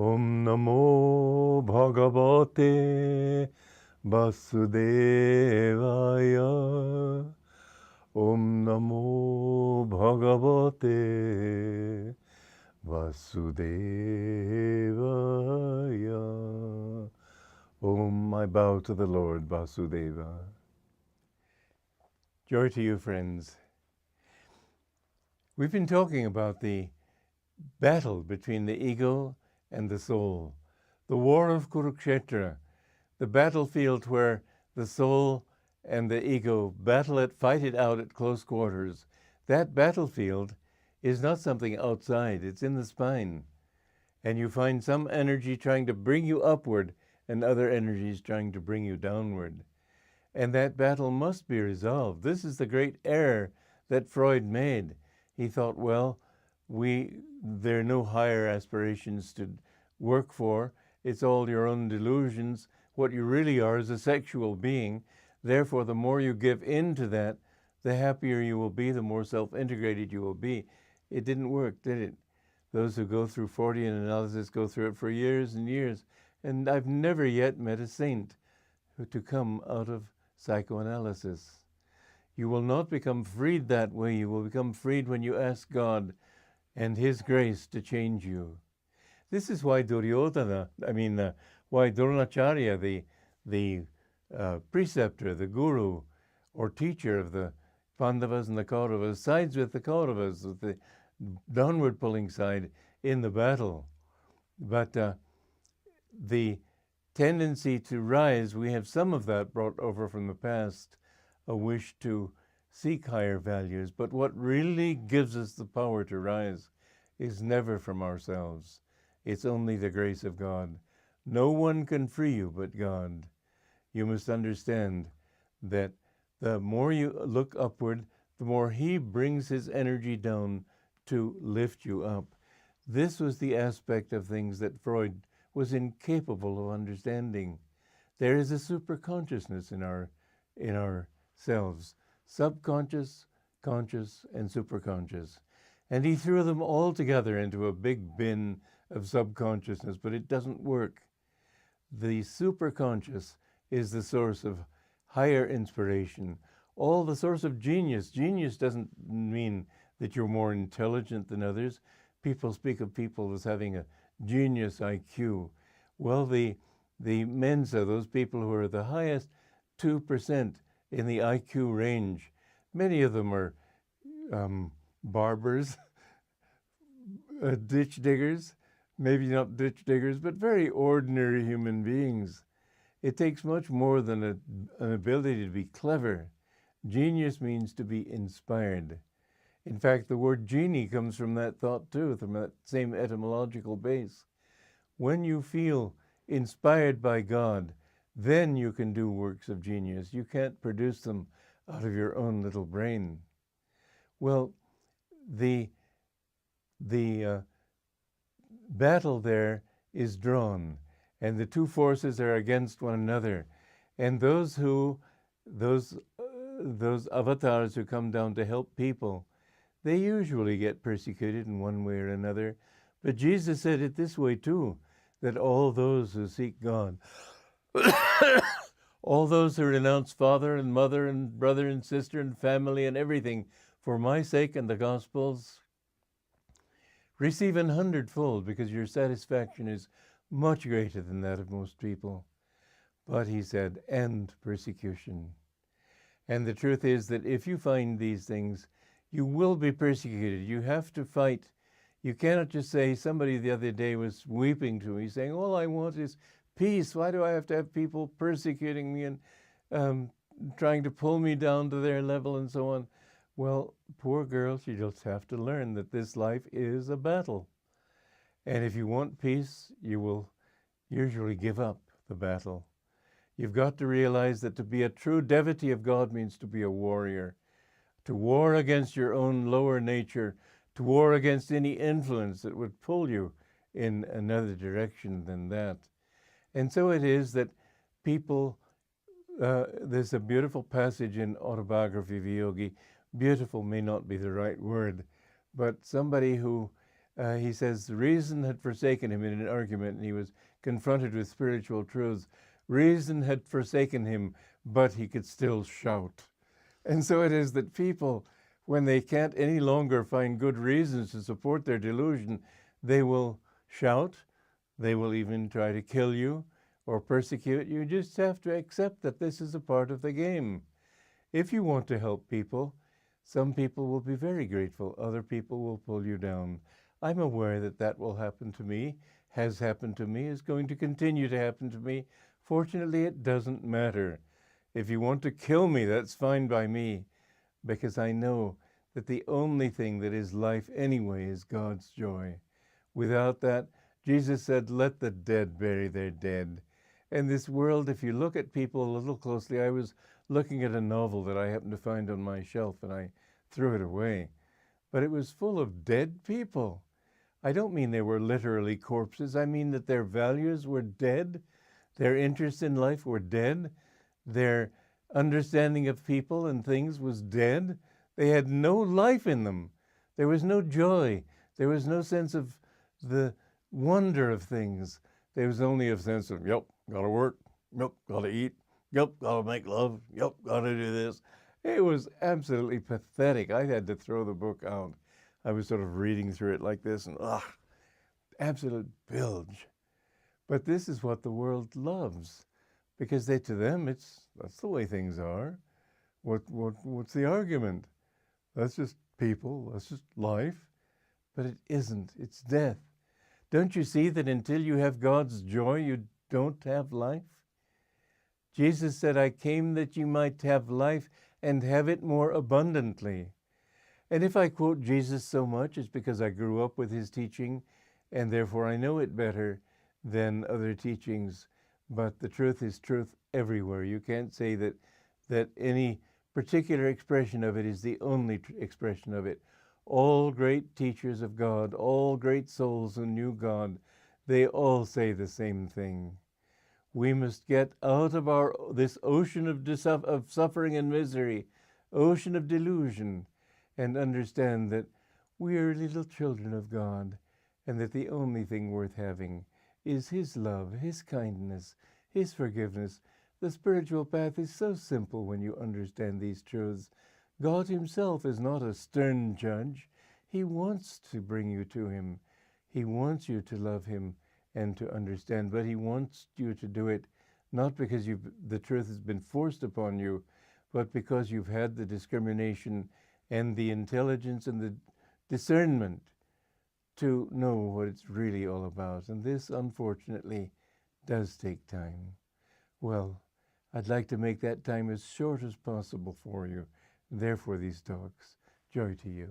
Om Namo Bhagavate Vasudevaya. Om Namo Bhagavate Vasudevaya. Om, I bow to the Lord Vasudeva. Joy to you, friends. We've been talking about the battle between the ego and the soul, the war of Kurukshetra, the battlefield where the soul and the ego fight it out at close quarters. That battlefield is not something outside, it's in the spine. And you find some energy trying to bring you upward and other energies trying to bring you downward. And that battle must be resolved. This is the great error that Freud made. He thought, well, there are no higher aspirations to work for. It's all your own delusions. What you really are is a sexual being. Therefore, the more you give in to that, the happier you will be, the more self-integrated you will be. It didn't work, did it? Those who go through Freudian analysis go through it for years and years. And I've never yet met a saint to come out of psychoanalysis. You will not become freed that way. You will become freed when you ask God and His grace to change you. This is why why Dronacharya, the preceptor, the guru or teacher of the Pandavas and the Kauravas, sides with the Kauravas, with the downward pulling side in the battle. But the tendency to rise, we have some of that brought over from the past, a wish to seek higher values. But what really gives us the power to rise is never from ourselves. It's only the grace of God. No one can free you but God. You must understand that the more you look upward, the more He brings His energy down to lift you up. This was the aspect of things that Freud was incapable of understanding. There is a superconsciousness in our selves, subconscious, conscious, and superconscious. And he threw them all together into a big bin of subconsciousness, but it doesn't work. The superconscious is the source of higher inspiration, all the source of genius. Genius doesn't mean that you're more intelligent than others. People speak of people as having a genius IQ. Well, the Mensa, those people who are the highest 2% in the IQ range, many of them are barbers, ditch diggers, maybe not ditch diggers, but very ordinary human beings. It takes much more than an ability to be clever. Genius means to be inspired. In fact, the word genie comes from that thought too, from that same etymological base. When you feel inspired by God, then you can do works of genius. You can't produce them out of your own little brain. Well, the battle there is drawn, and the two forces are against one another. And those avatars who come down to help people, they usually get persecuted in one way or another. But Jesus said it this way too, that all those who seek God, all those who renounce father and mother and brother and sister and family and everything for my sake and the gospel's, receive 100-fold, because your satisfaction is much greater than that of most people. But he said, and persecution. And the truth is that if you find these things, you will be persecuted. You have to fight. You cannot just say, somebody the other day was weeping to me, saying, all I want is peace. Why do I have to have people persecuting me and trying to pull me down to their level and so on? Well, poor girl, she just have to learn that this life is a battle. And if you want peace, you will usually give up the battle. You've got to realize that to be a true devotee of God means to be a warrior, to war against your own lower nature, to war against any influence that would pull you in another direction than that. And so it is that people, there's a beautiful passage in Autobiography of a Yogi. Beautiful may not be the right word, but somebody who He says reason had forsaken him in an argument, and he was confronted with spiritual truths. Reason had forsaken him, but he could still shout. And so it is that people, when they can't any longer find good reasons to support their delusion, they will shout. They will even try to kill you or persecute you. You just have to accept that this is a part of the game. If you want to help people, some people will be very grateful. Other people will pull you down. I'm aware that that will happen to me, has happened to me, is going to continue to happen to me. Fortunately, it doesn't matter. If you want to kill me, that's fine by me, because I know that the only thing that is life anyway is God's joy. Without that, Jesus said, let the dead bury their dead. And this world, if you look at people a little closely, I was looking at a novel that I happened to find on my shelf, and I threw it away. But it was full of dead people. I don't mean they were literally corpses. I mean that their values were dead. Their interests in life were dead. Their understanding of people and things was dead. They had no life in them. There was no joy. There was no sense of the wonder of things. There was only a sense of, yep, gotta work, yep, gotta eat, yep, gotta make love, yep, gotta do this. It was absolutely pathetic. I had to throw the book out. I was sort of reading through it like this, and absolute bilge. But this is what the world loves, because to them, that's the way things are. What's the argument? That's just people, that's just life. But it isn't, it's death. Don't you see that until you have God's joy, you don't have life? Jesus said, I came that you might have life and have it more abundantly. And if I quote Jesus so much, it's because I grew up with his teaching, and therefore I know it better than other teachings. But the truth is truth everywhere. You can't say that any particular expression of it is the only expression of it. All great teachers of God, all great souls who knew God, they all say the same thing. We must get out of this ocean of suffering and misery, ocean of delusion, and understand that we are little children of God, and that the only thing worth having is his love, his kindness, his forgiveness. The spiritual path is so simple when you understand these truths. God himself is not a stern judge. He wants to bring you to him. He wants you to love him and to understand, but he wants you to do it not because the truth has been forced upon you, but because you've had the discrimination and the intelligence and the discernment to know what it's really all about. And this, unfortunately, does take time. Well, I'd like to make that time as short as possible for you. Therefore, these talks. Joy to you.